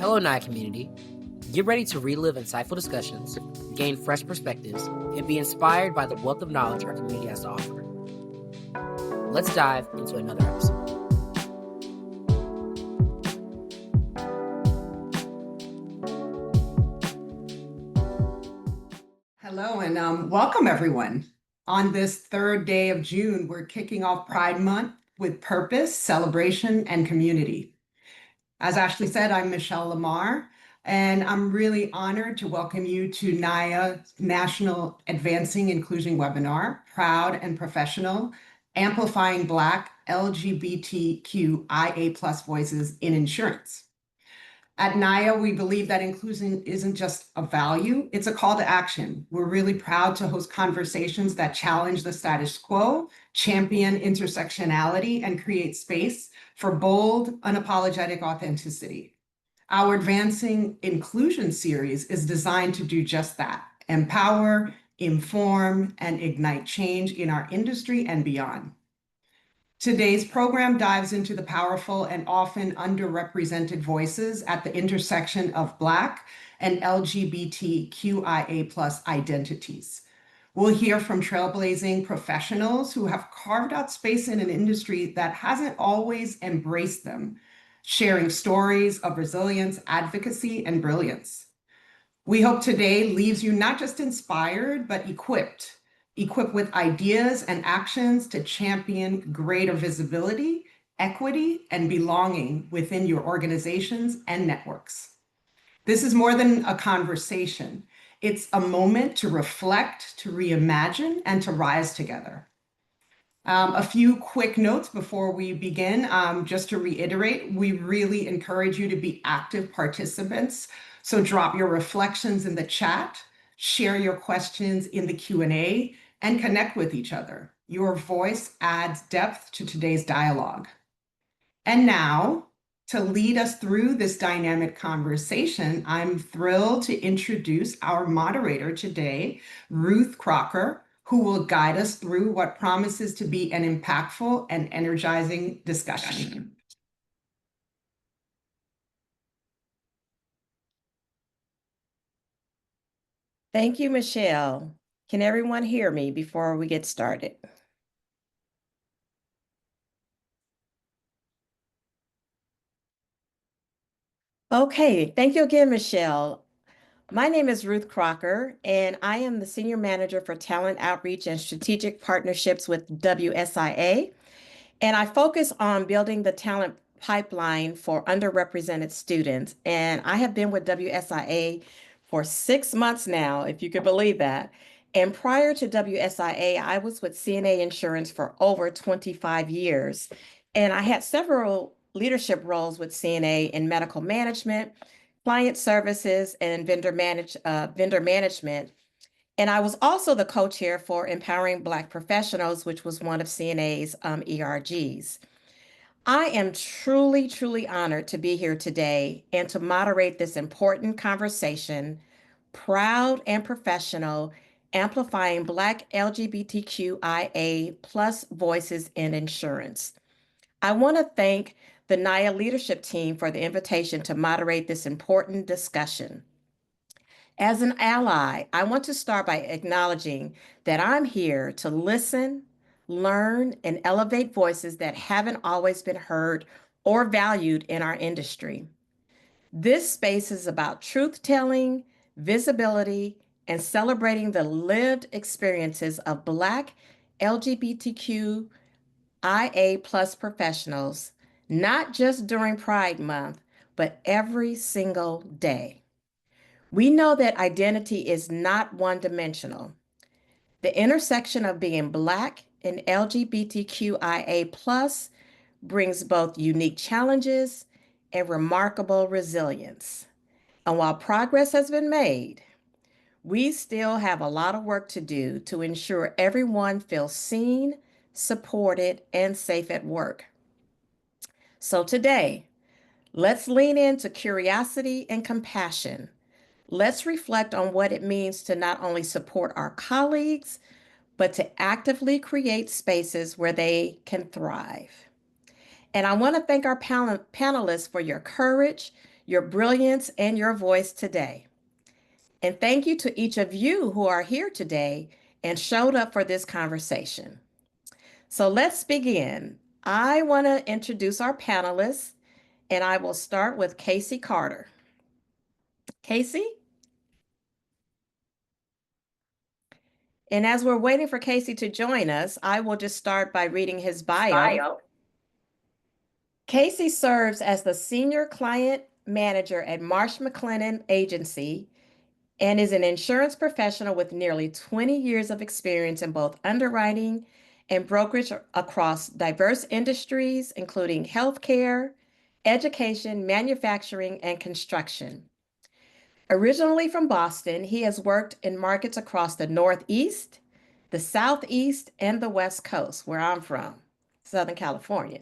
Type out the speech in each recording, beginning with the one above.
Hello, NAAIA community. Get ready to relive insightful discussions, gain fresh perspectives, and be inspired by the wealth of knowledge our community has to offer. Let's dive into another episode. Hello and welcome everyone. On this third day of June, we're kicking off Pride Month with purpose, celebration, and community. As Ashley said, I'm Michelle Lamar, and I'm really honored to welcome you to NAAIA National Advancing Inclusion Webinar, Proud and Professional, Amplifying Black LGBTQIA+ Voices in Insurance. At NAAIA, we believe that inclusion isn't just a value, it's a call to action. We're really proud to host conversations that challenge the status quo, champion intersectionality, and create space for bold, unapologetic authenticity. Our Advancing Inclusion series is designed to do just that, empower, inform, and ignite change in our industry and beyond. Today's program dives into the powerful and often underrepresented voices at the intersection of Black and LGBTQIA+ identities. We'll hear from trailblazing professionals who have carved out space in an industry that hasn't always embraced them, sharing stories of resilience, advocacy, and brilliance. We hope today leaves you not just inspired, but equipped with ideas and actions to champion greater visibility, equity, and belonging within your organizations and networks. This is more than a conversation. It's a moment to reflect, to reimagine, and to rise together. A few quick notes before we begin. Just to reiterate, we really encourage you to be active participants. So drop your reflections in the chat, share your questions in the Q&A, and connect with each other. Your voice adds depth to today's dialogue. And now, to lead us through this dynamic conversation, I'm thrilled to introduce our moderator today, Ruth Crocker, who will guide us through what promises to be an impactful and energizing discussion. Thank you, Michelle. Can everyone hear me before we get started? Okay, thank you again, Michelle. My name is Ruth Crocker, and I am the Senior Manager for Talent Outreach and Strategic Partnerships with WSIA. And I focus on building the talent pipeline for underrepresented students. And I have been with WSIA for 6 months now, if you could believe that. And prior to WSIA, I was with CNA Insurance for over 25 years. And I had several leadership roles with CNA in medical management, client services, and vendor management. And I was also the co-chair for Empowering Black Professionals, which was one of CNA's ERGs. I am truly, truly honored to be here today and to moderate this important conversation, Proud and Professional, Amplifying Black LGBTQIA+ Voices in Insurance. I want to thank the NAAIA leadership team for the invitation to moderate this important discussion. As an ally, I want to start by acknowledging that I'm here to listen, learn, and elevate voices that haven't always been heard or valued in our industry. This space is about truth-telling, visibility, and celebrating the lived experiences of Black LGBTQIA+ professionals, not just during Pride Month, but every single day. We know that identity is not one-dimensional. The intersection of being Black and LGBTQIA+ brings both unique challenges and remarkable resilience. And while progress has been made, we still have a lot of work to do to ensure everyone feels seen, supported, and safe at work. So today, let's lean into curiosity and compassion. Let's reflect on what it means to not only support our colleagues, but to actively create spaces where they can thrive. And I want to thank our panelists for your courage, your brilliance, and your voice today. And thank you to each of you who are here today and showed up for this conversation. So let's begin. I want to introduce our panelists, and I will start with Keshier Carter. Keshier? And as we're waiting for Keshier to join us, I will just start by reading his bio. Keshier serves as the Senior Client Manager at Marsh McLennan Agency and is an insurance professional with nearly 20 years of experience in both underwriting and brokerage across diverse industries, including healthcare, education, manufacturing, and construction. Originally from Boston, he has worked in markets across the Northeast, the Southeast, and the West Coast, where I'm from, Southern California.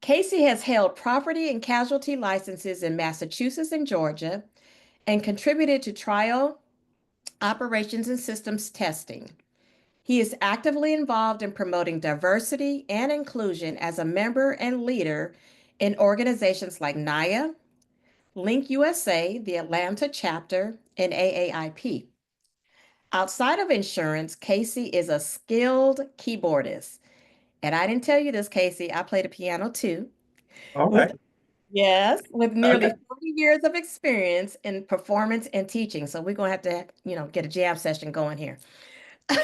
Keshier has held property and casualty licenses in Massachusetts and Georgia and contributed to trial operations and systems testing. He is actively involved in promoting diversity and inclusion as a member and leader in organizations like NAAIA, Link USA, the Atlanta chapter, and AAIP. Outside of insurance, Keshier is a skilled keyboardist. And I didn't tell you this, Keshier, I play the piano too. Okay. Yes, with nearly Okay. 40 years of experience in performance and teaching. So we're going to have to, get a jam session going here. So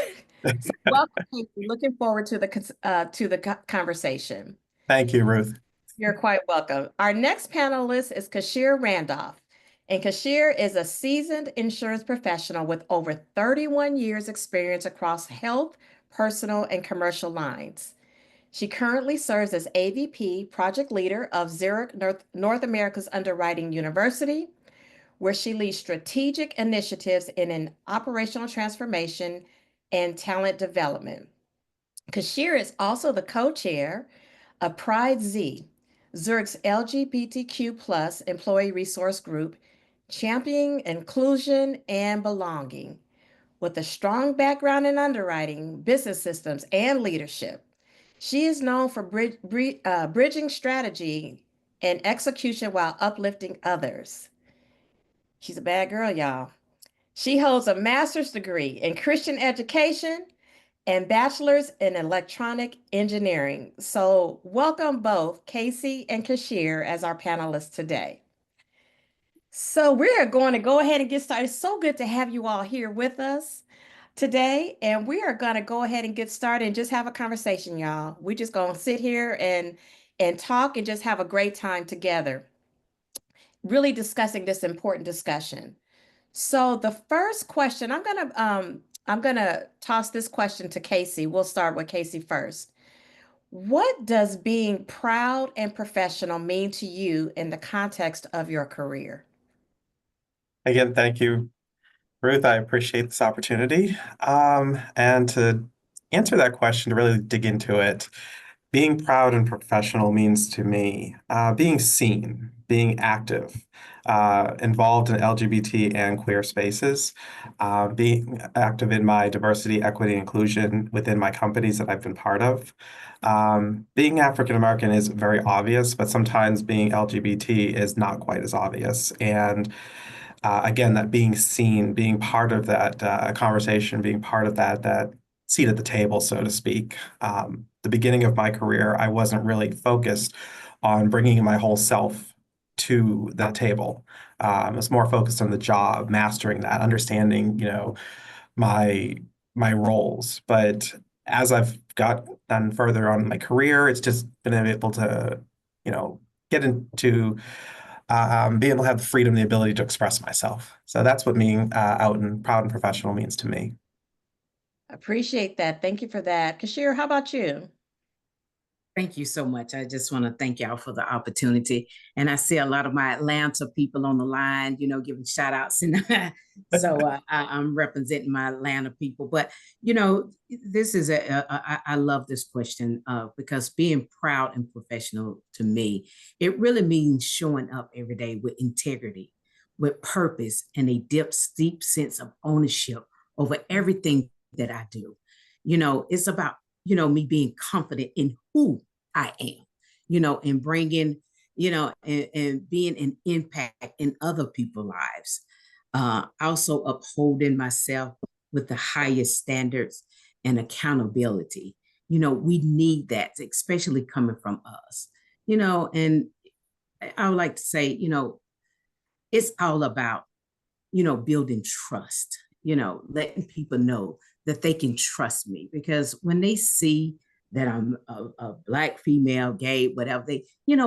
welcome, Keshier. Looking forward to the conversation. Thank you, Ruth. You're quite welcome. Our next panelist is Keshier Randolph. And Keshier is a seasoned insurance professional with over 31 years experience across health, personal, and commercial lines. She currently serves as AVP, project leader of Zurich, North America's Underwriting University, where she leads strategic initiatives in an operational transformation and talent development. Keshier is also the co-chair of Pride Z, Zurich's LGBTQ plus employee resource group, championing inclusion and belonging. With a strong background in underwriting, business systems, and leadership, she is known for bridging strategy and execution while uplifting others. She's a bad girl, y'all. She holds a master's degree in Christian education and bachelor's in electronic engineering. So welcome both Keshier and Keshier as our panelists today. So we're going to go ahead and get started. It's so good to have you all here with us today. And we are going to go ahead and get started and just have a conversation, y'all. We're just going to sit here and talk and just have a great time together, really discussing this important discussion. So the first question, I'm gonna toss this question to Keshier. We'll start with Keshier first. What does being proud and professional mean to you in the context of your career? Again, thank you, Ruth. I appreciate this opportunity. And to answer that question, to really dig into it, being proud and professional means to me being seen, being active, involved in LGBT and queer spaces, being active in my diversity, equity, inclusion within my companies that I've been part of. Being African American is very obvious, but sometimes being LGBT is not quite as obvious. And again, that being seen, being part of that conversation, being part of that seat at the table, so to speak. The beginning of my career, I wasn't really focused on bringing my whole self to that table. I was more focused on the job, mastering that, understanding, my roles. But as I've gotten further on in my career, it's just been able to, get into being able to have the freedom, the ability to express myself. So that's what being out and proud and professional means to me. Appreciate that. Thank you for that. Keshier, how about you? Thank you so much. I just want to thank y'all for the opportunity. And I see a lot of my Atlanta people on the line, giving shout outs. And so I'm representing my Atlanta people. But, this is I love this question because being proud and professional to me, it really means showing up every day with integrity, with purpose, and a deep sense of ownership over everything that I do. It's about me being confident in who I am, and bringing, and being an impact in other people's lives. Also upholding myself with the highest standards and accountability. We need that, especially coming from us, and I would like to say, it's all about, building trust, letting people know that they can trust me, because when they see that I'm a Black female, gay, whatever,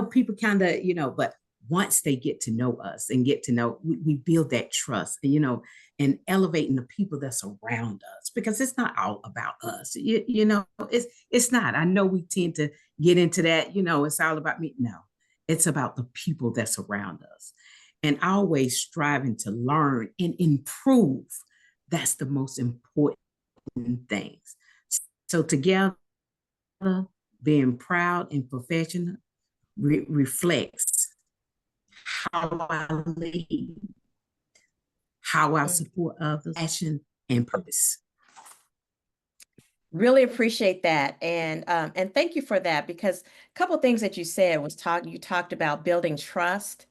people kind of, but once they get to know us and get to know, we build that trust, and elevating the people that's around us, because it's not all about us. It's not. I know we tend to get into that, it's all about me. No, it's about the people that's around us, and always striving to learn and improve. That's the most important things. So together, being proud and professional reflects how I lead, how I support others, passion and purpose. Really appreciate that, and thank you for that, because a couple of things that you said was you talked about building trust,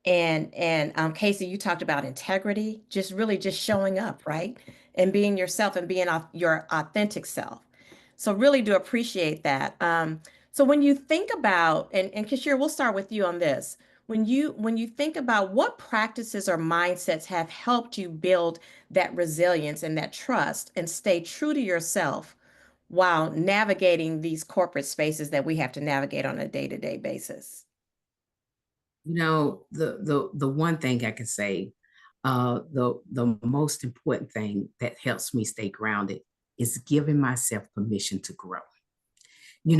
and Keshier, you talked about integrity, just really just showing up, right, and being yourself and being your authentic self. So really do appreciate that. So when you think about, and Keshier, we'll start with you on this. When you think about what practices or mindsets have helped you build that resilience and that trust and stay true to yourself while navigating these corporate spaces that we have to navigate on a day-to-day basis? The one thing I can say, the most important thing that helps me stay grounded is giving myself permission to grow. You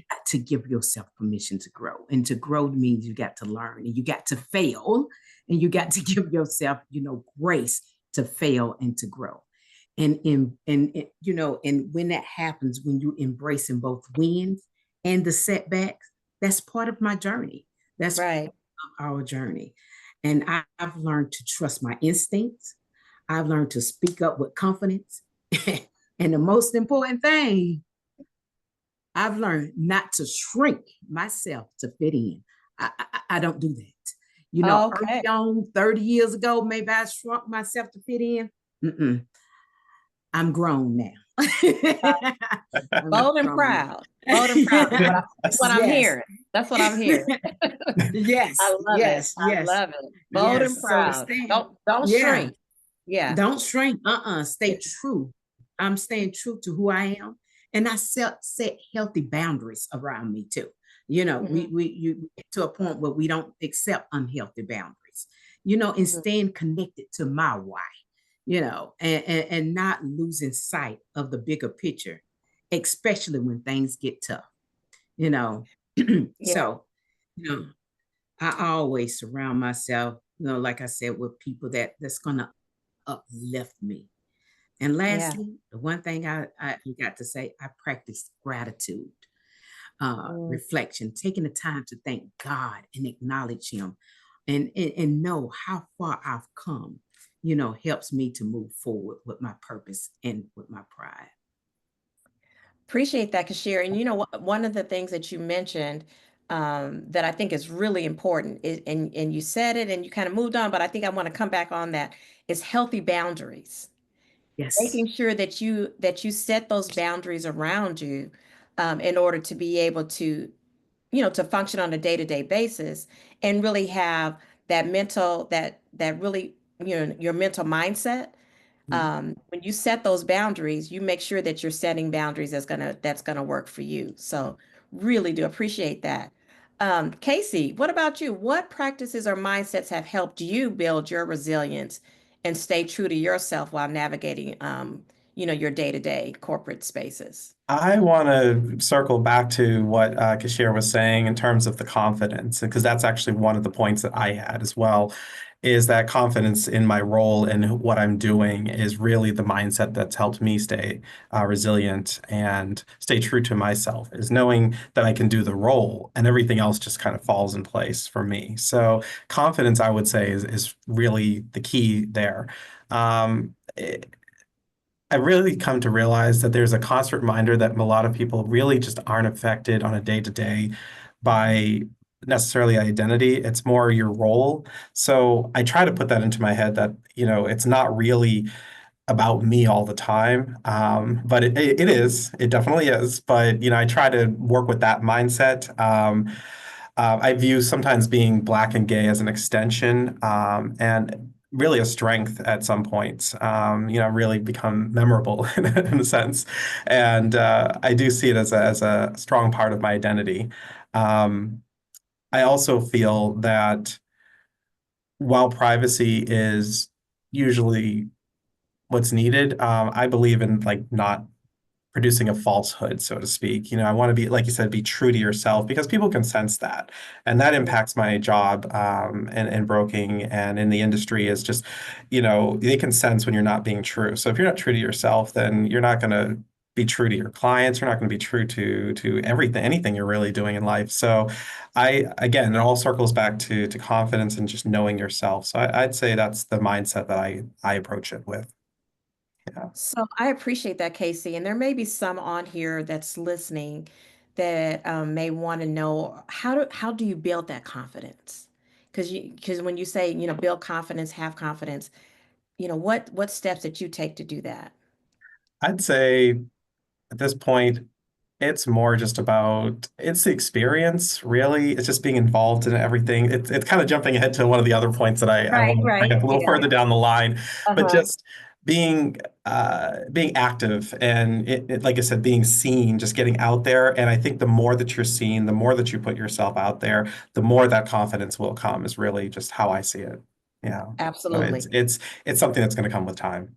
got to give yourself permission to grow. And to grow means you got to learn, and you got to fail, and you got to give yourself, grace to fail and to grow. And when that happens, when you embracing both wins and the setbacks, that's part of my journey. That's right. Part of our journey. And I've learned to trust my instincts. I've learned to speak up with confidence. And the most important thing, I've learned not to shrink myself to fit in. I don't do that. Early on, 30 years ago, maybe I shrunk myself to fit in. I'm grown now. Bold and proud. Bold and proud. That's what I'm hearing. That's what I'm hearing. Yes. I love it. I love it. Bold and proud. Don't shrink. Yeah. Don't shrink. Stay true. I'm staying true to who I am. And I set healthy boundaries around me too. We get to a point where we don't accept unhealthy boundaries, and staying connected to my why, and not losing sight of the bigger picture, especially when things get tough, So, I always surround myself, like I said, with people that's going to uplift me. And lastly, the one thing I got to say, I practice gratitude, reflection, taking the time to thank God and acknowledge Him, and know how far I've come, helps me to move forward with my purpose and with my pride. Appreciate that, Keshier. And one of the things that you mentioned that I think is really important is, and you said it and you kind of moved on, but I think I want to come back on that, is healthy boundaries. Yes. Making sure that you set those boundaries around you in order to be able to, to function on a day-to-day basis and really have that mental, that really, your mental mindset. When you set those boundaries, you make sure that you're setting boundaries that's gonna work for you. So really do appreciate that. Keshier, what about you? What practices or mindsets have helped you build your resilience and stay true to yourself while navigating, your day-to-day corporate spaces? I want to circle back to what Keshier was saying in terms of the confidence, because that's actually one of the points that I had as well, is that confidence in my role and what I'm doing is really the mindset that's helped me stay resilient and stay true to myself, is knowing that I can do the role and everything else just kind of falls in place for me. So confidence, I would say, is really the key there. I really come to realize that there's a constant reminder that a lot of people really just aren't affected on a day-to-day by necessarily identity, it's more your role. So I try to put that into my head that, it's not really about me all the time. But it is, it definitely is. But, I try to work with that mindset. I view sometimes being Black and gay as an extension, and really a strength at some points, really become memorable in a sense. And I do see it as a strong part of my identity. Um, I also feel that while privacy is usually what's needed, I believe in like not producing a falsehood, so to speak. I want to be, like you said, be true to yourself because people can sense that. And that impacts my job in broking and in the industry is just, they can sense when you're not being true. So if you're not true to yourself, then you're not going to be true to your clients. You're not going to be true to everything, anything you're really doing in life. So again, it all circles back to confidence and just knowing yourself. So I'd say that's the mindset that I approach it with. Yeah. So I appreciate that, Casey. And there may be some on here that's listening that may want to know how do you build that confidence? Because when you say, build confidence, have confidence, what steps that you take to do that? I'd say at this point, it's more just about it's the experience, really. It's just being involved in everything. It's kind of jumping ahead to one of the other points that I Right, want to bring right. up a little Yeah. further down the line, but Uh-huh. just being being active and like I said, being seen, just getting out there. And I think the more that you're seen, the more that you put yourself out there, the more that confidence will come. Is really just how I see it. Yeah. So Absolutely. it's something that's going to come with time.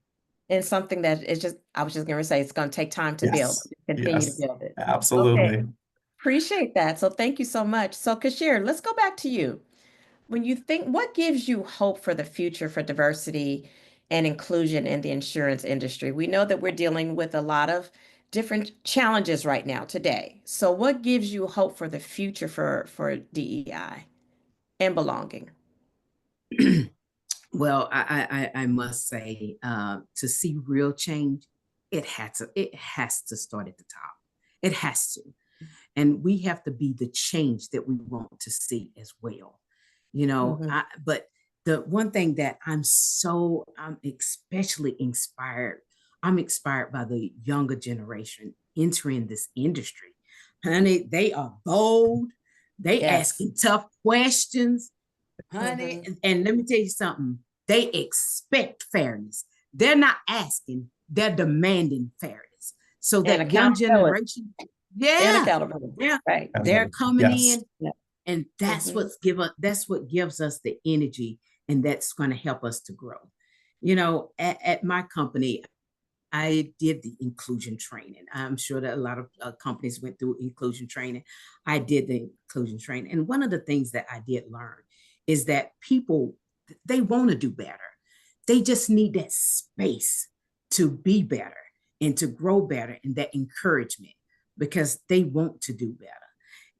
And something that is just, I was just going to say, it's going to take time to build, Yes. continue to Yes. build it. Okay. Absolutely. Appreciate that. So thank you so much. So Keshier, let's go back to you. When you think, what gives you hope for the future for diversity and inclusion in the insurance industry? We know that we're dealing with a lot of different challenges right now today. So what gives you hope for the future for DEI and belonging? Well, I must say, to see real change, it has to start at the top. It has to, and we have to be the change that we want to see as well. Mhm. But the one thing that I'm especially inspired. I'm inspired by the younger generation entering this industry. Honey, they are bold. They Yes. asking tough questions honey. Mhm. And let me tell you something. They expect fairness. They're not asking, they're demanding fairness. So And that young accountability. generation, And yeah, accountability. yeah, Right. they're coming Yes. in, Yeah. and Mhm. that's what gives us the energy, and that's going to help us to grow. At my company, I did the inclusion training. I'm sure that a lot of companies went through inclusion training. I did the inclusion training. And one of the things that I did learn is that people, they want to do better. They just need that space to be better and to grow better and that encouragement because they want to do better.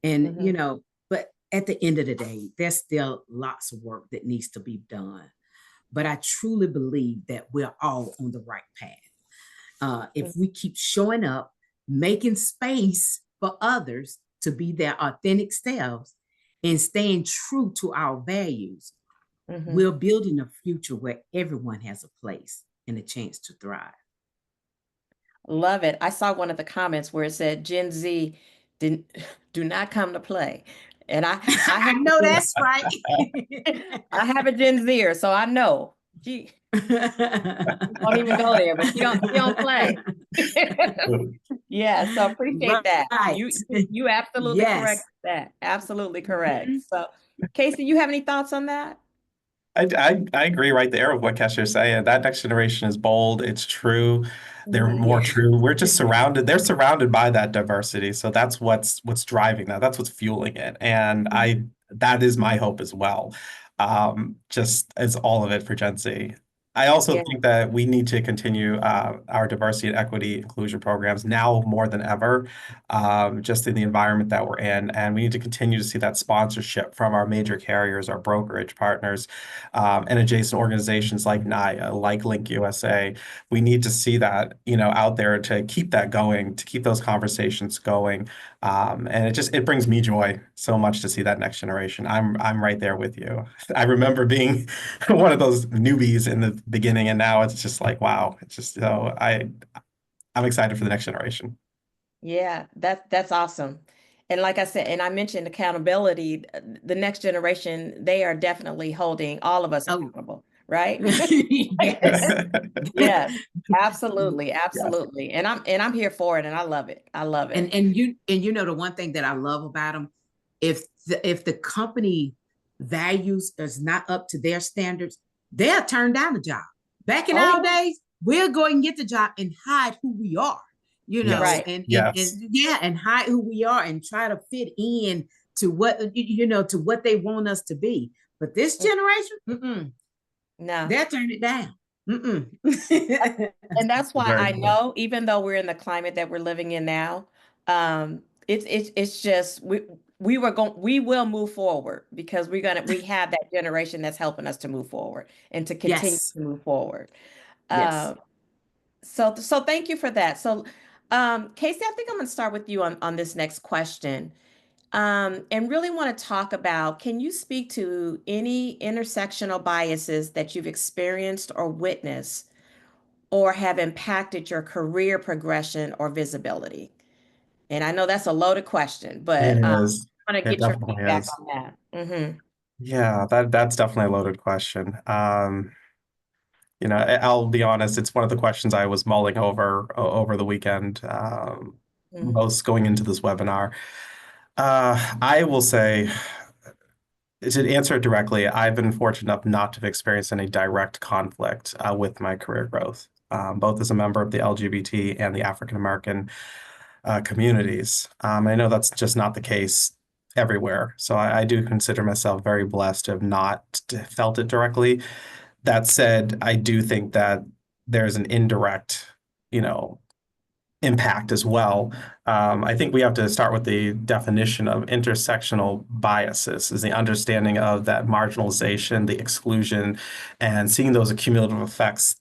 And, Mhm. but at the end of the day, there's still lots of work that needs to be done. But I truly believe that we're all on the right path. If we keep showing up, making space for others to be their authentic selves and staying true to our values, Mhm. we're building a future where everyone has a place and a chance to thrive. Love it. I saw one of the comments where it said Gen Z didn't do not come to play. And I I have know a that's right. I have a Gen Zer, so I know. She don't even go there, but she don't play. Yeah, so appreciate that. Right. You absolutely correct Yes. with that. Absolutely correct. Mhm. So Casey, you have any thoughts on that? I agree right there with what Keshier's saying. That next generation is bold. It's true. They're Mhm. more Yeah. true. We're just surrounded. They're surrounded by that diversity. So that's what's driving that. That's what's fueling it. And that is my hope as well. Just as all of it for Gen Z. I also Yeah. think that we need to continue our diversity and equity inclusion programs now more than ever, just in the environment that we're in. And we need to continue to see that sponsorship from our major carriers, our brokerage partners, and adjacent organizations like NAAIA, like Link USA. We need to see that, out there to keep that going, to keep those conversations going. And it brings me joy so much to see that next generation. I'm right there with you. I remember being one of those newbies in the beginning, and now it's just like, wow. It's just, I'm excited for the next generation. Yeah, that's awesome. And like I said, and I mentioned accountability, the next generation, they are definitely holding all of us Oh, accountable, right? yes. Yes, absolutely, Yes. absolutely. And I'm here for it, and I love it. I love it. And you know the one thing that I love about them, if the company values is not up to their standards, they'll turn down the job. Back in Oh our yeah, days, we'll go and get the job and hide who we are, Yes. right. Yes. and yeah, and hide who we are and try to fit in to what to what they want us to be. But this generation, No. they'll turn it down. And that's why Very I cool. know, even though we're in the climate that we're living in now, it's just we will move forward because we have that generation that's helping us to move forward and to continue Yes, to move forward. yes. Um, so thank you for that. So, Casey, I think I'm going to start with you on this next question. And really want to talk about, can you speak to any intersectional biases that you've experienced or witnessed or have impacted your career progression or visibility? And I know that's a loaded question, It but is. I want to It get your definitely feedback is. on that. Mm-hmm. Yeah, that's definitely a loaded question. I'll be honest, it's one of the questions I was mulling over the weekend, most going into this webinar. I will say, to answer it directly, I've been fortunate enough not to have experienced any direct conflict with my career growth, both as a member of the LGBT and the African American communities. I know that's just not the case everywhere. So I do consider myself very blessed to have not felt it directly. That said, I do think that there's an indirect, you know, impact as well. I think we have to start with the definition of intersectional biases, is the understanding of that marginalization, the exclusion, and seeing those accumulative effects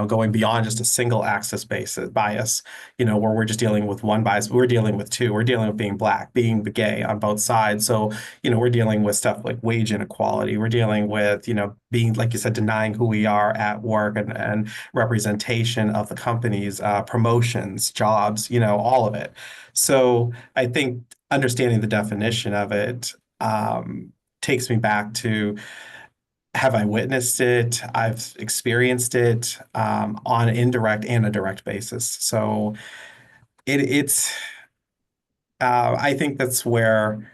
going beyond just a single axis basis bias, where we're just dealing with one bias. We're dealing with two. We're dealing with being Black, being gay on both sides. So, we're dealing with stuff like wage inequality. We're dealing with, being, like you said, denying who we are at work and representation of the companies, promotions, jobs, all of it. So I think understanding the definition of it takes me back to, have I witnessed it? I've experienced it on an indirect and a direct basis. So it's I think that's where,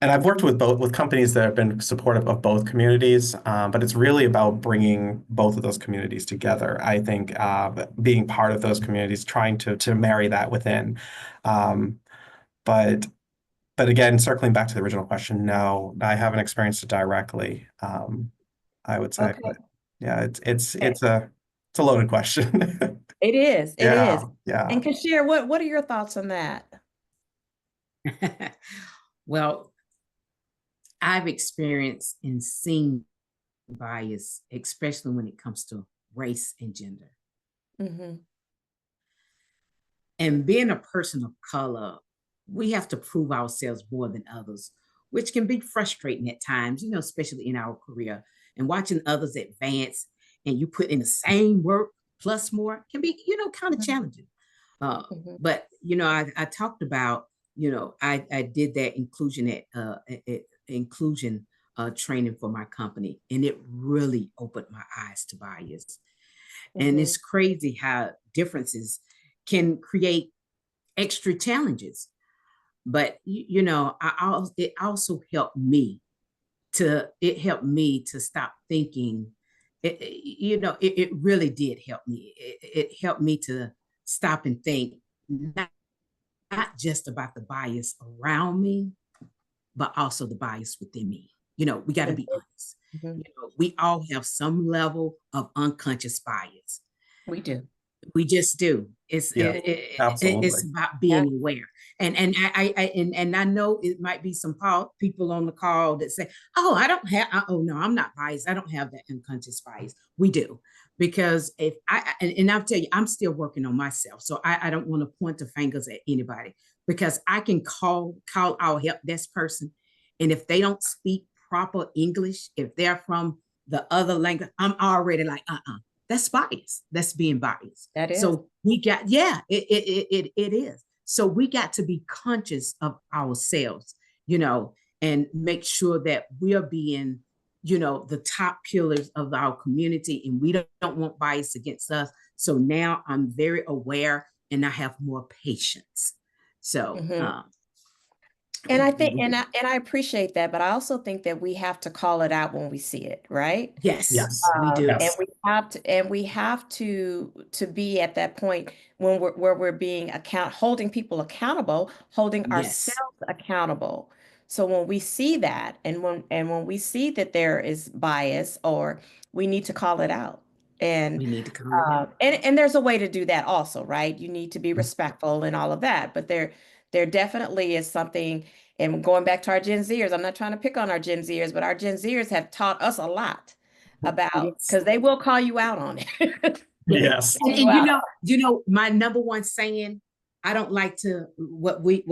and I've worked with companies that have been supportive of both communities, but it's really about bringing both of those communities together. I think being part of those communities, trying to marry that within. Um, but but again, circling back to the original question, no, I haven't experienced it directly. I would say, Okay. but yeah, Okay. it's a loaded question. It is. It is. Yeah, yeah. And Keshier, what are your thoughts on that? Well, I've experienced and seen bias, especially when it comes to race and gender. Mm-hmm. And being a person of color, we have to prove ourselves more than others, which can be frustrating at times, especially in our career. And watching others advance and you put in the same work plus more can be, kind of challenging. Mm-hmm. But, I talked about, I did that inclusion training for my company, and it really opened my eyes to bias. And Mm-hmm. it's crazy how differences can create extra challenges. But it also helped me to stop thinking. It really did help me. It helped me to stop and think not just about the bias around me, but also the bias within me. We got to be honest. Mm-hmm. We all have some level of unconscious bias. We do. We just do. Yeah, It's absolutely. about Yeah. being aware. And I know it might be some people on the call that say, "Oh, I don't have. Oh no, I'm not biased. I don't have that unconscious bias." We do, because if and I'll tell you, I'm still working on myself, so I don't want to point the fingers at anybody. because I can call our help desk person, and if they don't speak proper English, if they're from the other language, I'm already like, that's bias. That's being biased. That is. So we got, yeah, it is. So we got to be conscious of ourselves, and make sure that we are being, the top pillars of our community, and we don't want bias against us. So now I'm very aware and I have more patience. So, and I think, and I appreciate that, but I also think that we have to call it out when we see it, right? yes, we do. And we have to be at that point when we're being holding people accountable, holding ourselves accountable. So when we see that, and when we see that there is bias, or we need to call it out. And we need to call it out. And there's a way to do that also, right? You need to be respectful and all of that, but there definitely is something. And going back to our Gen Zers, I'm not trying to pick on our Gen Zers, but our Gen Zers have taught us a lot about, because they will call you out on it. Yes. And my number one saying, I don't like to, what we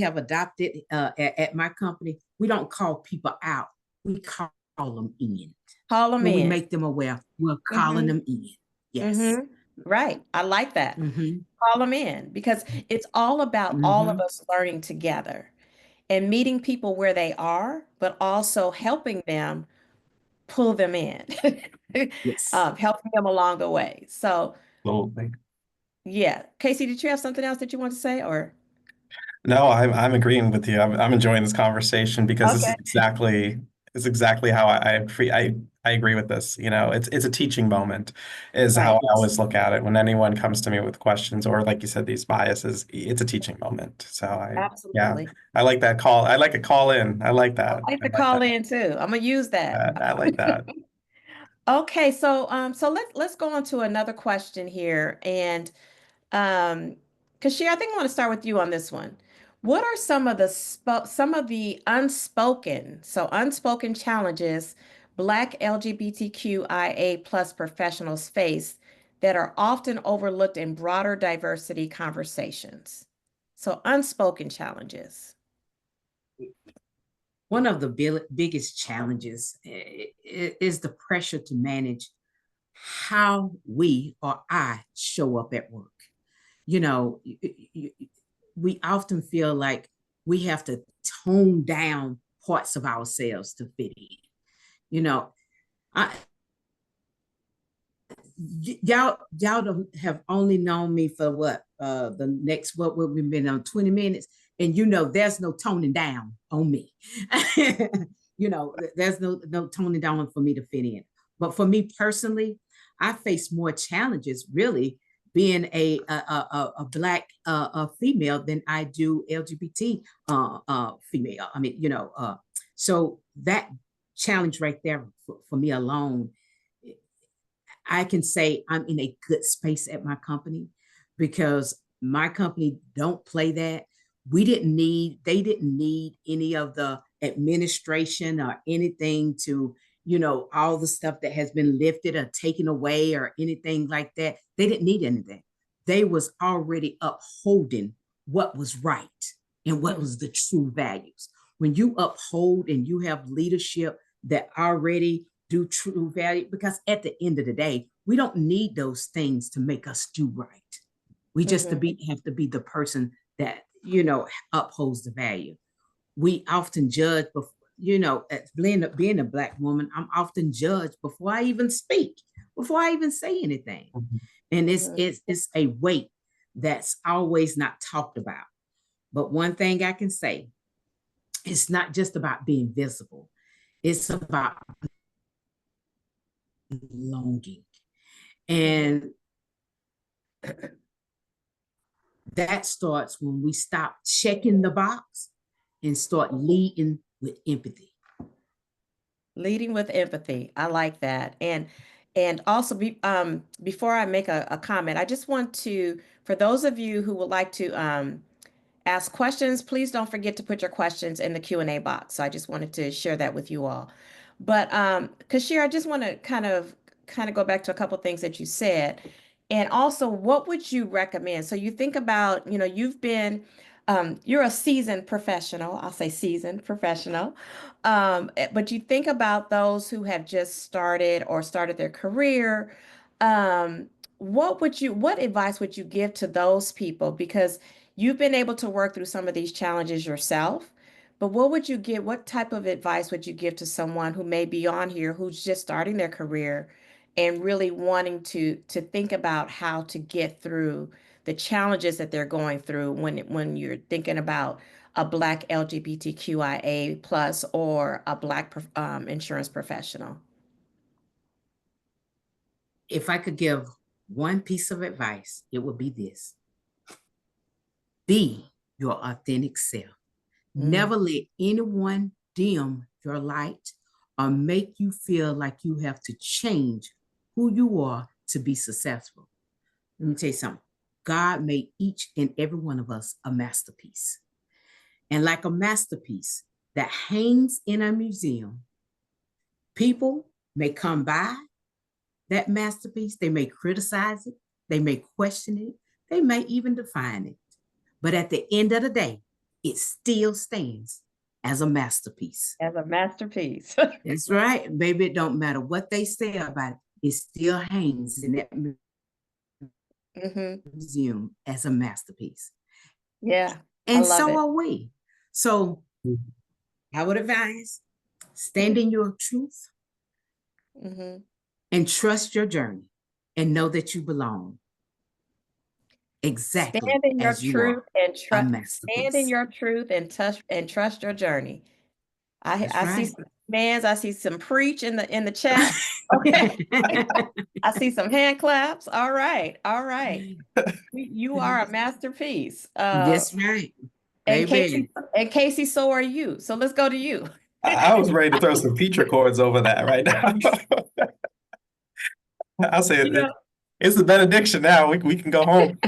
have adopted at my company, we don't call people out. We call them in. Call them in. We make them aware. We're calling them in. Yes. Right. I like that. Call them in, because it's all about all of us learning together and meeting people where they are, but also helping them pull them in. Yes. Helping them along the way. So, Absolutely. yeah. Keshier, did you have something else that you want to say, or? No, I'm agreeing with you. I'm enjoying this conversation because this is exactly how I agree with this. It's a teaching moment, is how I always look at it when anyone comes to me with questions, or like you said, these biases. It's a teaching moment. So Absolutely. I like that call. I like a call in. I like that. I like the call in too. I'm gonna use that. I like that. Okay, so let's go on to another question here, and Keshier, I think I want to start with you on this one. What are some of the unspoken challenges Black LGBTQIA plus professionals face that are often overlooked in broader diversity conversations? So unspoken challenges. One of the biggest challenges is the pressure to manage how we or I show up at work. We often feel like we have to tone down parts of ourselves to fit in. Y'all have only known me for what we've been on 20 minutes, and there's no toning down on me. There's no toning down for me to fit in. But for me personally, I face more challenges really being a Black female than I do LGBT female. I mean, so that challenge right there for me alone, I can say I'm in a good space at my company, because my company don't play that. They didn't need any of the administration or anything to, all the stuff that has been lifted or taken away or anything like that. They didn't need anything. They was already upholding what was right and what was the true values. When you uphold and you have leadership that already do true value, because at the end of the day, we don't need those things to make us do right. We just have to be the person that, upholds the value. We often judge, as being a Black woman, I'm often judged before I even speak, before I even say anything. And it's a weight that's always not talked about. But one thing I can say, it's not just about being visible. It's about belonging. And that starts when we stop checking the box and start leading with empathy. Leading with empathy. I like that. And also, before I make a comment, I just want to, for those of you who would like to ask questions, please don't forget to put your questions in the Q&A box. So I just wanted to share that with you all. But Keshier, I just want to kind of go back to a couple of things that you said. And also, what would you recommend? So you think about, you've been you're a seasoned professional. I'll say seasoned professional. But you think about those who have just started or started their career. Um, what advice would you give to those people? Because you've been able to work through some of these challenges yourself. But what type of advice would you give to someone who may be on here who's just starting their career and really wanting to think about how to get through the challenges that they're going through when you're thinking about a Black LGBTQIA plus or a Black insurance professional? If I could give one piece of advice, it would be this: be your authentic self. Mm, Never let anyone dim your light or make you feel like you have to change who you are to be successful. Let me tell you something. God made each and every one of us a masterpiece. And like a masterpiece that hangs in a museum, people may come by that masterpiece, they may criticize it, they may question it, they may even define it. But at the end of the day, it still stands as a masterpiece. as a masterpiece. That's right. Baby, it don't matter what they say about it, it still hangs in that Hmm. museum as a masterpiece. Yeah, I And love so it. are we. So I would advise stand in your truth Hmm. and trust your journey and know that you belong exactly Stand in your as you are, truth and a stand in masterpiece. your truth and trust your journey. That's I see right. some mans, I see some preach in the chat. Okay. I see some hand claps. All right. All right. You are a masterpiece. That's right, And baby. Casey, so are you. So let's go to you. I was ready to throw some feature chords over that right now. I'll say You know, it's the benediction now. We can go home.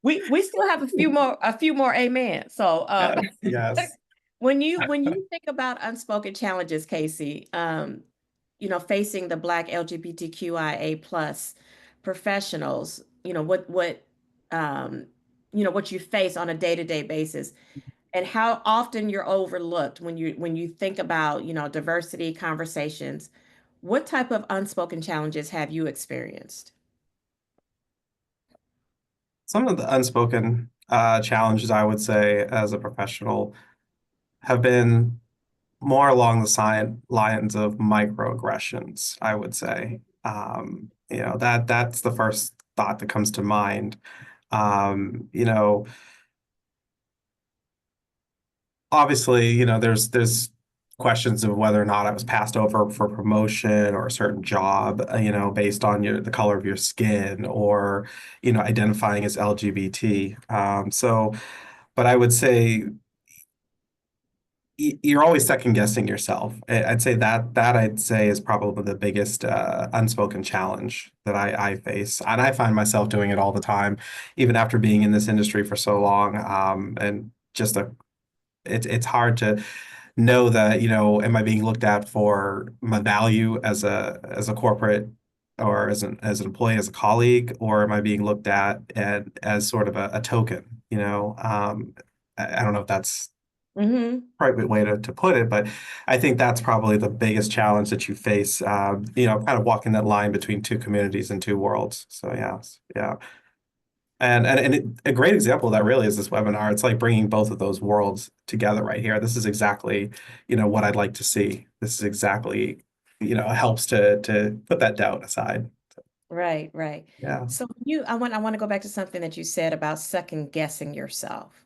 we still have a few more amen. So Yes. when you think about unspoken challenges, Casey, facing the Black LGBTQIA plus professionals, um, what you face on a day-to-day basis, and how often you're overlooked when you think about, diversity conversations. What type of unspoken challenges have you experienced? Some of the unspoken challenges, I would say, as a professional, have been more along the lines of microaggressions, I would say. That's the first thought that comes to mind. Um, you know, Obviously, there's questions of whether or not I was passed over for promotion or a certain job, based on the color of your skin or, identifying as LGBT. But I would say you're always second guessing yourself. I'd say that I'd say is probably the biggest unspoken challenge that I face, and I find myself doing it all the time, even after being in this industry for so long. And just it's hard to know that, am I being looked at for my value as a corporate or as an employee, as a colleague, or am I being looked at as sort of a token, I don't know if that's Hmm. right way to put it, but I think that's probably the biggest challenge that you face, kind of walking that line between two communities and two worlds. So yeah, yeah. A great example of that really is this webinar. It's like bringing both of those worlds together right here. This is exactly, what I'd like to see. This is exactly, helps to put that doubt aside. Right, right. Yeah. So I want to go back to something that you said about second guessing yourself.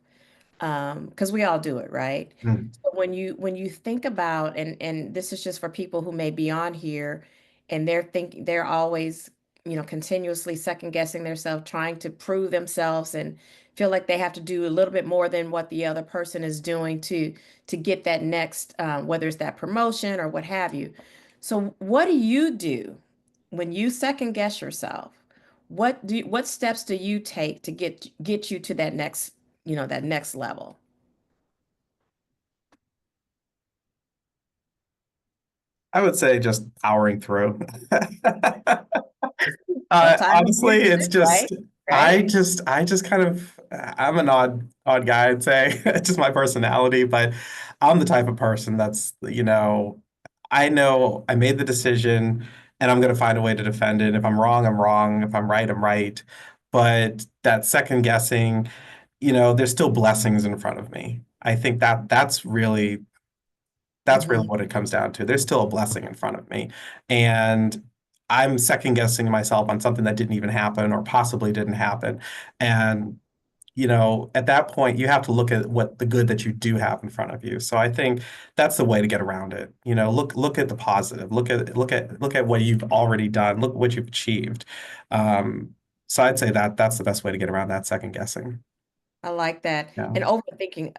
Because we all do it, right? Mm. So when you think about, and this is just for people who may be on here and they're always, continuously second guessing themselves, trying to prove themselves and feel like they have to do a little bit more than what the other person is doing to get that next, whether it's that promotion or what have you. So what do you do when you second guess yourself? What steps do you take to get you to that next level? I would say just powering through. Sometimes it's Honestly, it's resistant, just right? right? I just kind of, I'm an odd guy, I'd say. It's just my personality, but I'm the type of person that's, I know I made the decision and I'm going to find a way to defend it. If I'm wrong, I'm wrong. If I'm right, I'm right. But that second guessing, there's still blessings in front of me. I think that's really Mhm. what it comes down to. There's still a blessing in front of me. And I'm second guessing myself on something that didn't even happen or possibly didn't happen. And, at that point, you have to look at what the good that you do have in front of you. So I think that's the way to get around it. Look at the positive. Look at what you've already done. Look what you've achieved. So I'd say that's the best way to get around that second guessing. I like that. Yeah. And overthinking,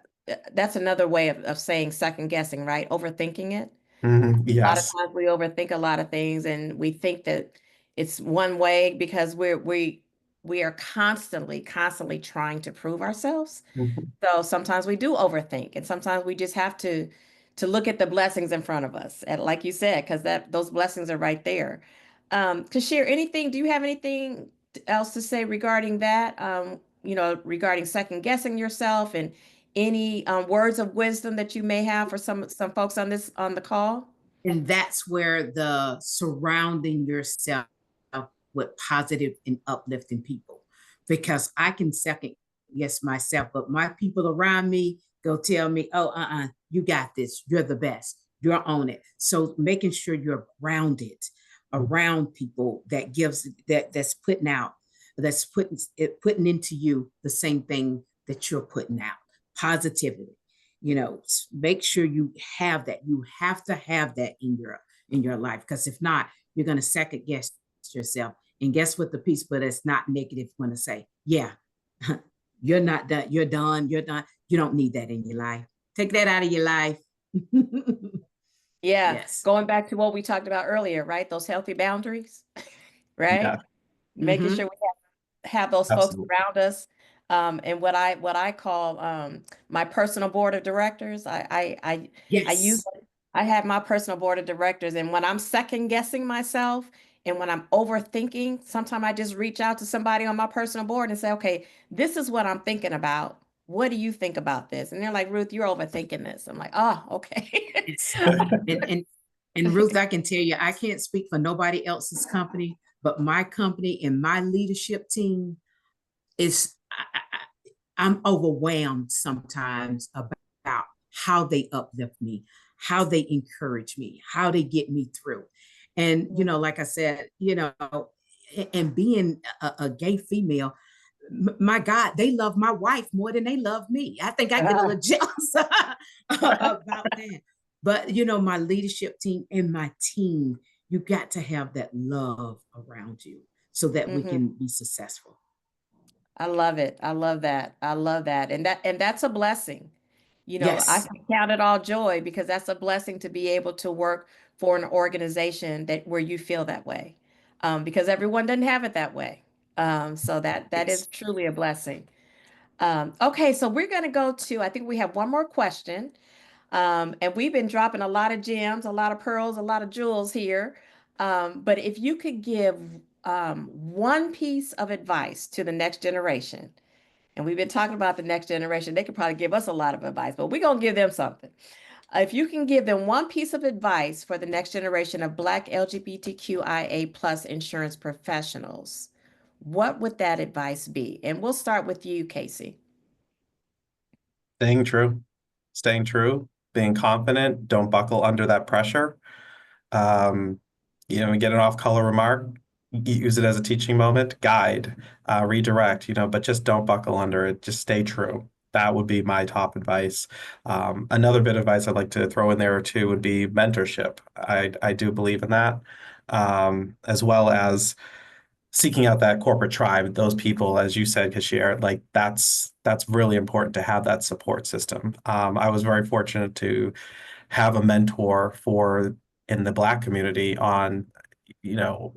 that's another way of saying second guessing, right? Overthinking it. A lot of Yes. times we overthink a lot of things and we think that it's one way because we are constantly trying to prove ourselves. Mhm. So sometimes we do overthink, and sometimes we just have to look at the blessings in front of us, and like you said, because that those blessings are right there. Keshier, anything? Do you have anything else to say regarding that? Regarding second guessing yourself, and any words of wisdom that you may have for some folks on the call? And that's where the surrounding yourself with positive and uplifting people, because I can second guess myself, but my people around me go tell me, oh, you got this, you're the best, you're on it. So making sure you're grounded around people that's putting out, that's putting into you the same thing that you're putting out, positivity. Make sure you have that. You have to have that in your life, because if not, you're going to second guess yourself. And guess what? The piece, but it's not negative, going to say, yeah, you're not done, you're done, you're done. You don't need that in your life. Take that out of your life. Yeah, Yes. going back to what we talked about earlier, right? Those healthy boundaries, right? Yeah, Making Mm-hmm. sure we have those folks absolutely. around us. And what I call my personal board of directors. I use Yes. I have my personal board of directors, and when I'm second guessing myself and when I'm overthinking, sometimes I just reach out to somebody on my personal board and say, okay, this is what I'm thinking about. What do you think about this? And they're like, Ruth, you're overthinking this. I'm like, oh, okay. Yes. And Ruth, I can tell you, I can't speak for nobody else's company, but my company and my leadership team is I'm overwhelmed sometimes about how they uplift me, how they encourage me, how they get me through. And, like I said, and being a gay female, my God, they love my wife more than they love me. I think I get a little jealous about that. But, my leadership team and my team, you got to have that love around you so that we Mhm. can be successful. I love it. I love that. I love that. And that's a blessing. I Yes. can count it all joy because that's a blessing to be able to work for an organization that where you feel that way. Because everyone doesn't have it that way. So that is Yes. truly a blessing. Okay, so we're going to go to, I think we have one more question. And we've been dropping a lot of gems, a lot of pearls, a lot of jewels here. But if you could give one piece of advice to the next generation, and we've been talking about the next generation, they could probably give us a lot of advice, but we're going to give them something. If you can give them one piece of advice for the next generation of Black LGBTQIA plus insurance professionals, what would that advice be? And we'll start with you, Casey. Staying true, being confident, don't buckle under that pressure. Um, get an off-color remark, use it as a teaching moment, guide, redirect, but just don't buckle under it. Just stay true. That would be my top advice. Another bit of advice I'd like to throw in there too would be mentorship. I do believe in that, as well as seeking out that corporate tribe, those people, as you said, Keshier, like that's really important to have that support system. I was very fortunate to have a mentor for in the Black community on, you know,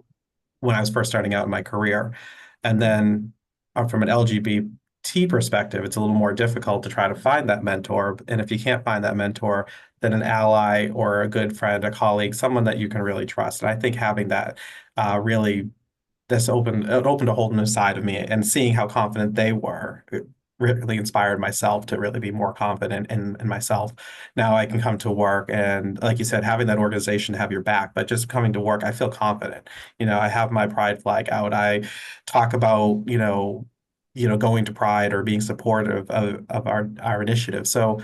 when I was first starting out in my career. And then from an LGBT perspective, it's a little more difficult to try to find that mentor. And if you can't find that mentor, then an ally or a good friend, a colleague, someone that you can really trust. And I think having that really this opened a whole new side of me, and seeing how confident they were, it really inspired myself to really be more confident in myself. Now I can come to work and, like you said, having that organization to have your back, but just coming to work, I feel confident. I have my pride flag out. I talk about, going to Pride or being supportive of our initiative. So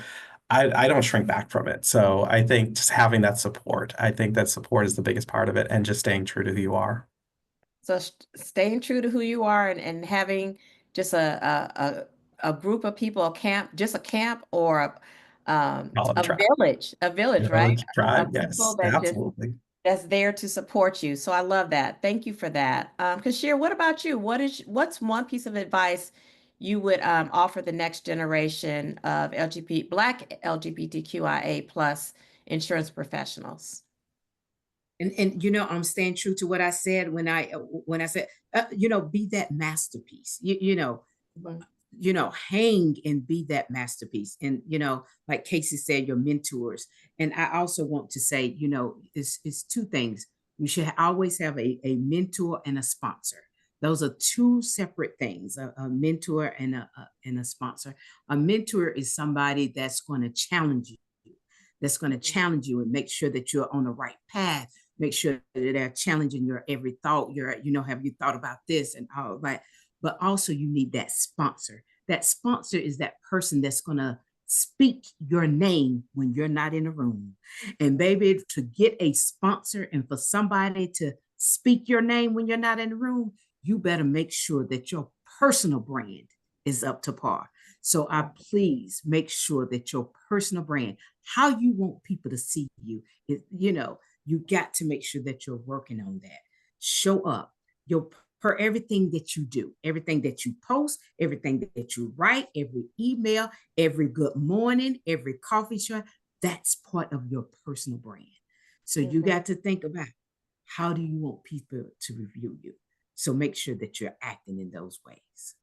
I don't shrink back from it. So I think just having that support, I think that support is the biggest part of it, and just staying true to who you are. So staying true to who you are, and having just a group of people, a camp or All a tribe. village, right? Village, tribe, Of people yes, absolutely. that's there to support you. So I love that. Thank you for that. Keshier, what about you? What's one piece of advice you would offer the next generation of Black LGBTQIA plus insurance professionals? And I'm staying true to what I said when I said, be that masterpiece. Hang and be that masterpiece. And like Casey said, your mentors. And I also want to say, it's two things. You should always have a mentor and a sponsor. Those are two separate things: a mentor and a sponsor. A mentor is somebody that's going to challenge you, and make sure that you're on the right path. Make sure that they're challenging your every thought. Have you thought about this and all that? But also you need that sponsor. That sponsor is that person that's going to speak your name when you're not in a room. And baby, to get a sponsor and for somebody to speak your name when you're not in the room, you better make sure that your personal brand is up to par. So I please make sure that your personal brand, how you want people to see you, you got to make sure that you're working on that. Show up. For everything that you do, everything that you post, everything that you write, every email, every good morning, every coffee shop, that's part of your personal brand. So you got to think about, how do you want people to review you? So make sure that you're acting in those ways.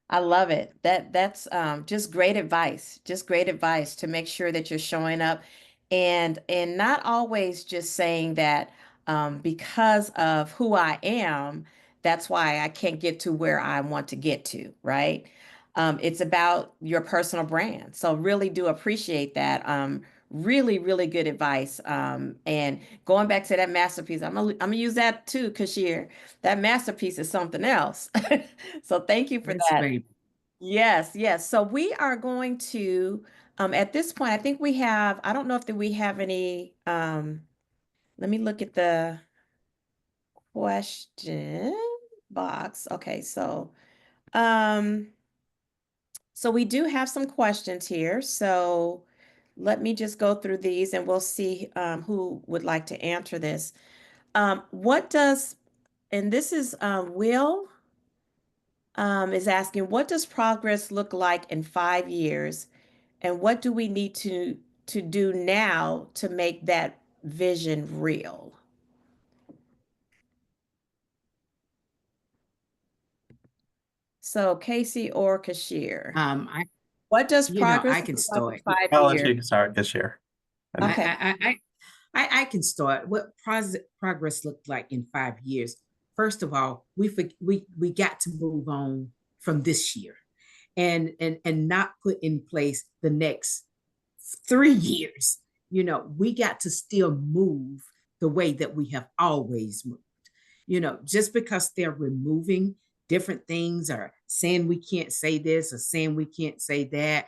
I love it. That's just great advice. Just great advice to make sure that you're showing up, and not always just saying that because of who I am, that's why I can't get to where I want to get to, right? It's about your personal brand. So really do appreciate that. Really, really good advice. And going back to that masterpiece, I'm gonna use that too, Keshier. That masterpiece is something else. So thank you for that. Baby. Yes, yes. So we are going to, at this point, I think we have, I don't know if we have any, let me look at the question box. Okay, um, so we do have some questions here. So let me just go through these and we'll see who would like to answer this. And this is Will is asking, what does progress look like in 5 years? And what do we need to do now to make that vision real? So Casey or Keshier, what does progress I can look like start. in 5 I'll let years? you start this year. Okay. I can start. What progress looked like in 5 years? First of all, we got to move on from this year, and not put in place the next 3 years. We got to still move the way that we have always moved. Just because they're removing different things or saying we can't say this or saying we can't say that,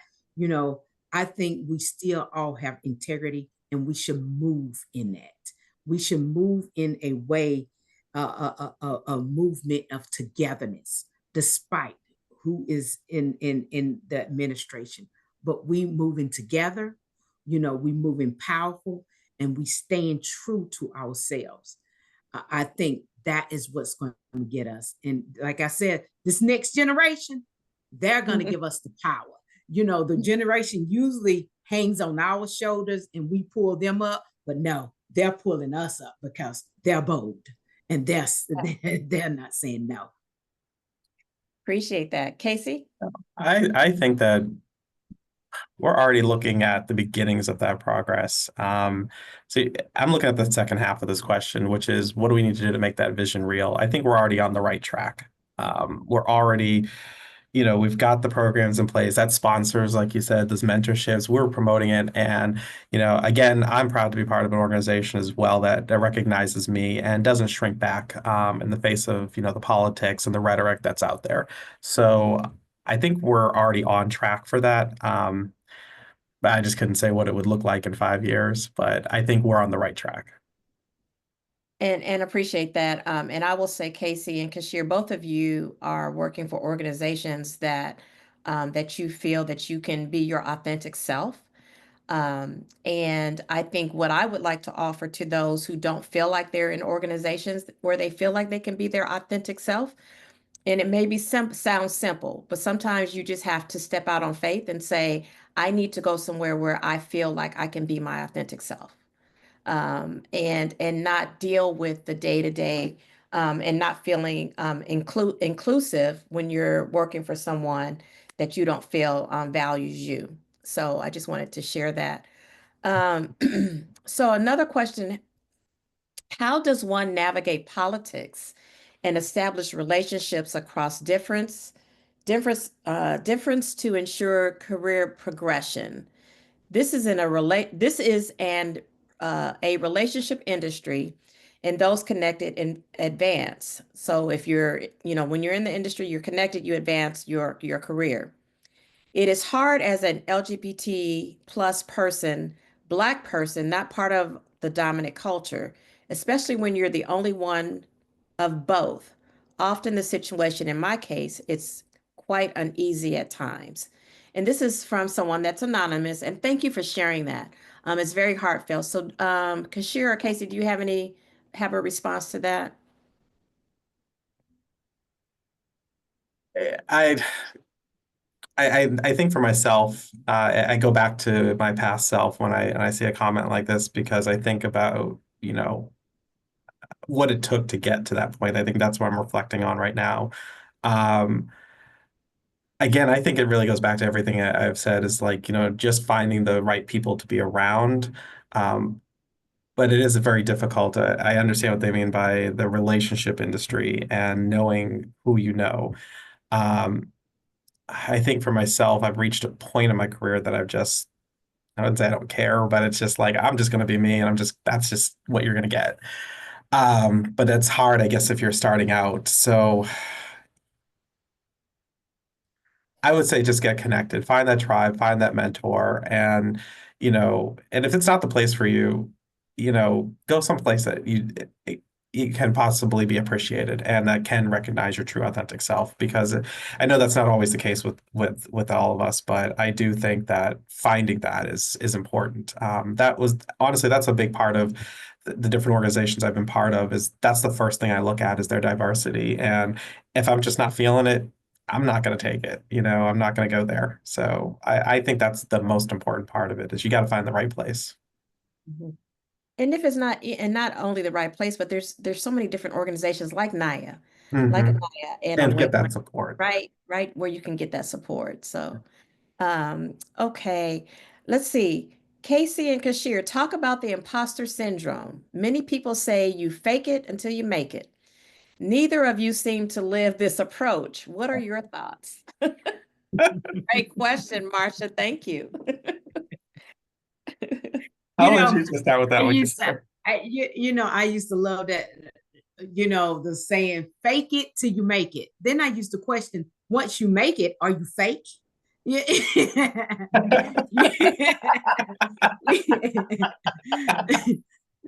I think we still all have integrity, and we should move in that. We should move in a way, a movement of togetherness, despite who is in the administration. But we moving together, we moving powerful, and we staying true to ourselves. I think that is what's going to get us. And like I said, this next generation, they're going to give us the power. The generation usually hangs on our shoulders and we pull them up, but no, they're pulling us up because they're bold and they're not saying no. Appreciate that. Casey? I think that we're already looking at the beginnings of that progress. So I'm looking at the second half of this question, which is what do we need to do to make that vision real? I think we're already on the right track. We're already, we've got the programs in place, that sponsors, like you said, those mentorships, we're promoting it. And, again, I'm proud to be part of an organization as well that recognizes me and doesn't shrink back in the face of, the politics and the rhetoric that's out there. So I think we're already on track for that. But I just couldn't say what it would look like in 5 years, but I think we're on the right track. And appreciate that. And I will say, Casey and Keshier, both of you are working for organizations that that you feel that you can be your authentic self. And I think what I would like to offer to those who don't feel like they're in organizations where they feel like they can be their authentic self, and it may be sounds simple, but sometimes you just have to step out on faith and say, I need to go somewhere where I feel like I can be my authentic self, and not deal with the day to day, and not feeling inclusive when you're working for someone that you don't feel values you. So I just wanted to share that. Um, so another question, how does one navigate politics and establish relationships across difference to ensure career progression? This is a relationship industry, and those connected in advance. So if you're, when you're in the industry, you're connected, you advance your career. It is hard as an LGBT plus person, Black person, not part of the dominant culture, especially when you're the only one of both. Often the situation, in my case, it's quite uneasy at times. And this is from someone that's anonymous. And thank you for sharing that. It's very heartfelt. So, Keshier or Casey, do you have a response to that? I I think for myself, I go back to my past self when I see a comment like this because I think about, what it took to get to that point. I think that's what I'm reflecting on right now. Um, Again, I think it really goes back to everything I've said is like, just finding the right people to be around. Um, but it is very difficult. I understand what they mean by the relationship industry and knowing who you know. Um, I think for myself, I've reached a point in my career that I wouldn't say I don't care, but it's just like, I'm just going to be me and that's just what you're going to get. But it's hard, I guess, if you're starting out. So I would say just get connected, find that tribe, find that mentor, and if it's not the place for you, go someplace that you can possibly be appreciated and that can recognize your true authentic self. Because I know that's not always the case with all of us, but I do think that finding that is important. That was honestly that's a big part of the different organizations I've been part of. Is that's the first thing I look at is their diversity, and if I'm just not feeling it. I'm not going to take it. I'm not going to go there. So I think that's the most important part of it is you got to find the right place. Mhm. And if it's not, and not only the right place, but there's so many different organizations like NAAIA, Hmm. and And get that support. right where you can get that support. So, okay, let's see. Casey and Keshier, talk about the imposter syndrome. Many people say you fake it until you make it. Neither of you seem to live this approach. What are your thoughts? Great question, Marcia. Thank you. How You would know, you just start with I that one? used to, I used to love that, the saying, fake it till you make it. Then I used to question, once you make it, are you fake? Yeah.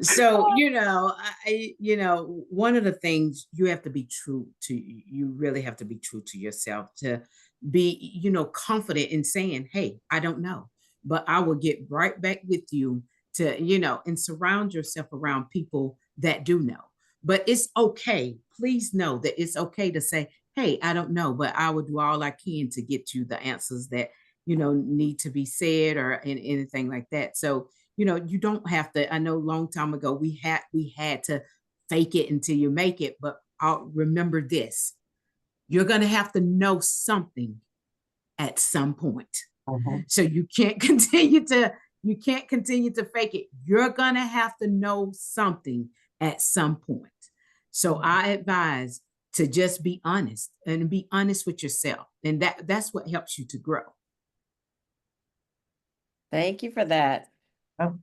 So, one of the things you have to be true to, you really have to be true to yourself to be, confident in saying, hey, I don't know, but I will get right back with you to, and surround yourself around people that do know. But it's okay. Please know that it's okay to say, hey, I don't know, but I will do all I can to get you the answers that, need to be said or anything like that. So, you don't have to. I know a long time ago we had to fake it until you make it, but I'll remember this. You're going to have to know something at some point. So you can't continue to fake it. You're gonna have to know something at some point. So I advise to just be honest and be honest with yourself. And that's what helps you to grow. Thank you for that. Oh.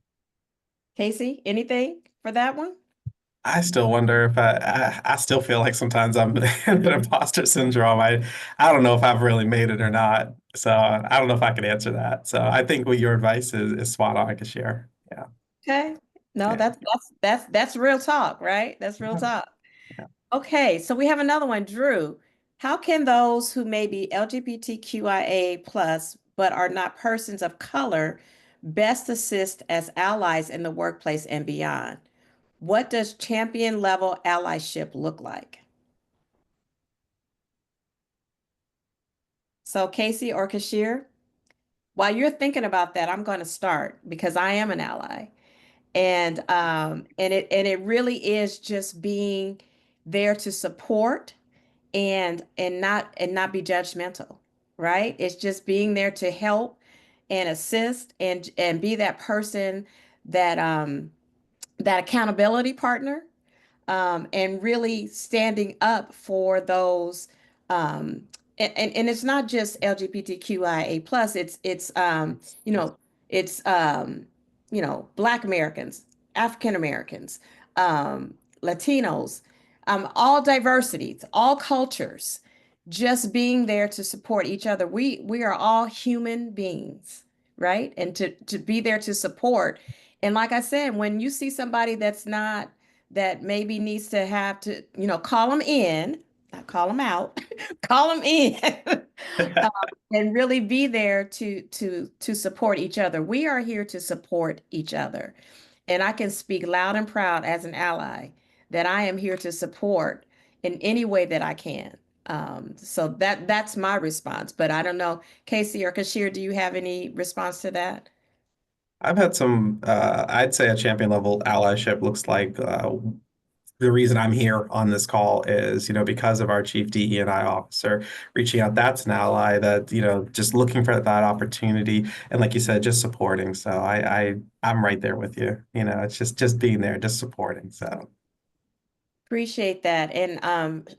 Casey, anything for that one? I still wonder if I still feel like sometimes I'm in imposter syndrome. I don't know if I've really made it or not. So I don't know if I can answer that. So I think what your advice is spot on, Keshier. Yeah. Okay. No, Yeah. that's real talk, right? That's real talk. Yeah. Okay, so we have another one, Drew. How can those who may be LGBTQIA plus but are not persons of color best assist as allies in the workplace and beyond? What does champion level allyship look like? So Casey or Keshier, while you're thinking about that, I'm going to start because I am an ally. And it really is just being there to support and not be judgmental, right? It's just being there to help and assist and be that person that accountability partner, and really standing up for those. Um, and it's not just LGBTQIA plus. It's it's Black Americans, African Americans, Latinos, all diversities, all cultures. Just being there to support each other. We are all human beings, right? And to be there to support. And like I said, when you see somebody that maybe needs to have to, call them in, not call them out, call them in, and really be there to support each other. We are here to support each other. And I can speak loud and proud as an ally that I am here to support in any way that I can. So that's my response. But I don't know, Casey or Keshier, do you have any response to that? I've had some, I'd say a champion level allyship looks like the reason I'm here on this call is, because of our chief DE&I officer reaching out. That's an ally that, just looking for that opportunity. And like you said, just supporting. So I'm right there with you. It's just being there, just supporting. So. Appreciate that. And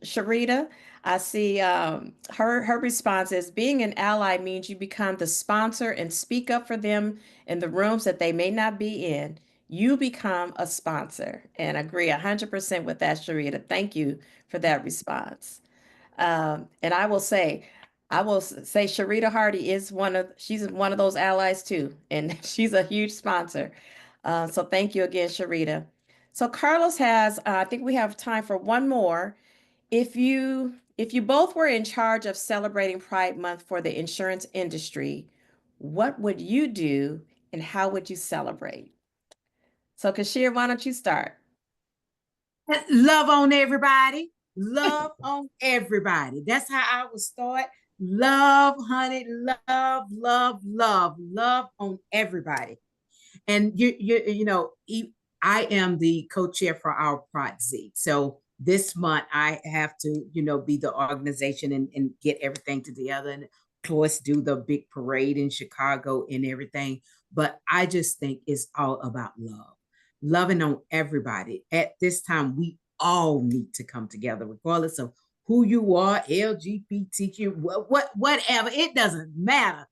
Sharita, I see her response is being an ally means you become the sponsor and speak up for them in the rooms that they may not be in. You become a sponsor, and agree 100% with that, Sharita. Thank you for that response. And I will say Sharita Hardy is she's one of those allies too, and she's a huge sponsor. So thank you again, Sharita. So Carlos has, I think we have time for one more. If you both were in charge of celebrating Pride Month for the insurance industry, what would you do and how would you celebrate? So Kashir, why don't you start? Love on everybody. Love on everybody. That's how I would start. Love, honey, love on everybody. And I am the co-chair for our project. So this month I have to, be the organization and get everything together, and of course do the big parade in Chicago and everything. But I just think it's all about love, loving on everybody. At this time, we all need to come together, regardless of who you are, LGBTQ, whatever. It doesn't matter.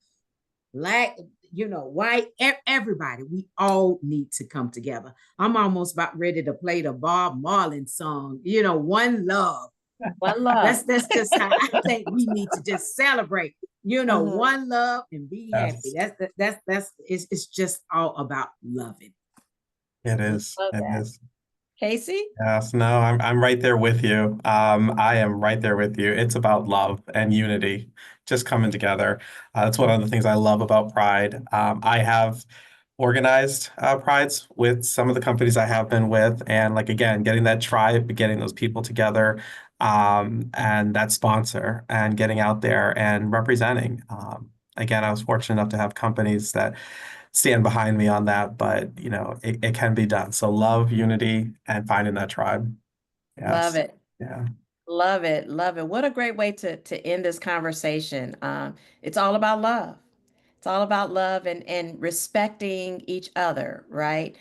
Black, white, everybody. We all need to come together. I'm almost about ready to play the Bob Marley song, one love. One love. That's just how I think we need to just celebrate, one love and be happy. It's just all about loving. It is. Love It that. is. Casey? Yes, no, I'm right there with you. I am right there with you. It's about love and unity, just coming together. That's one of the things I love about Pride. I have organized prides with some of the companies I have been with, and like again, getting that tribe, getting those people together, and that sponsor, and getting out there and representing. Again, I was fortunate enough to have companies that stand behind me on that, but it can be done. So love, unity, and finding that tribe. Love Yes. it. Yeah. Love it. Love it. What a great way to end this conversation. It's all about love. It's It's all about love and respecting each other, right?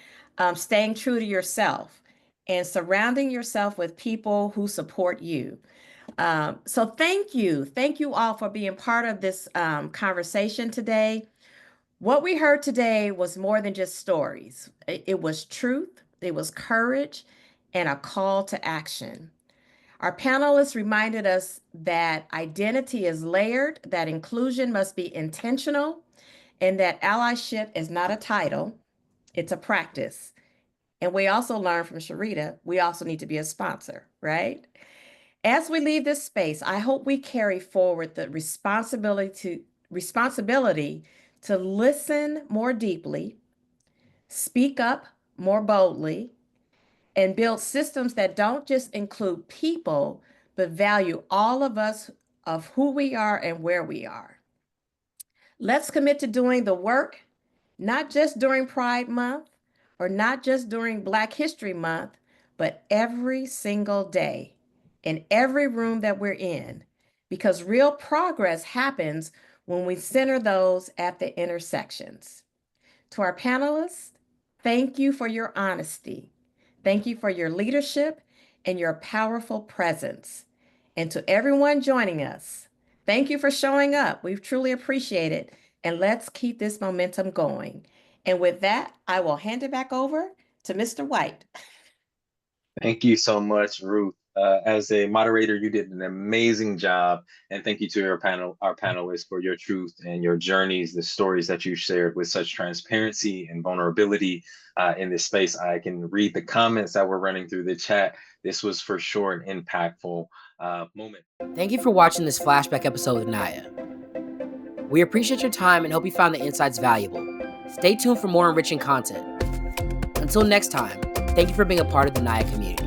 Staying true to yourself and surrounding yourself with people who support you. So thank you. Thank you all for being part of this conversation today. What we heard today was more than just stories. It was truth, it was courage, and a call to action. Our panelists reminded us that identity is layered, that inclusion must be intentional, and that allyship is not a title, it's a practice. And we also learned from Sharita, we also need to be a sponsor, right? As we leave this space, I hope we carry forward the responsibility to listen more deeply, speak up more boldly, and build systems that don't just include people, but value all of us of who we are and where we are. Let's commit to doing the work, not just during Pride Month or not just during Black History Month, but every single day in every room that we're in, because real progress happens when we center those at the intersections. To our panelists, thank you for your honesty. Thank you for your leadership and your powerful presence. And to everyone joining us, thank you for showing up. We truly appreciate it. And let's keep this momentum going. And with that, I will hand it back over to Mr. White. Thank you so much, Ruth. As a moderator, you did an amazing job. And thank you to our panelists for your truth and your journeys, the stories that you shared with such transparency and vulnerability in this space. I can read the comments that were running through the chat. This was for sure an impactful moment. Thank you for watching this flashback episode of NAAIA. We appreciate your time and hope you found the insights valuable. Stay tuned for more enriching content. Until next time, thank you for being a part of the NAAIA community.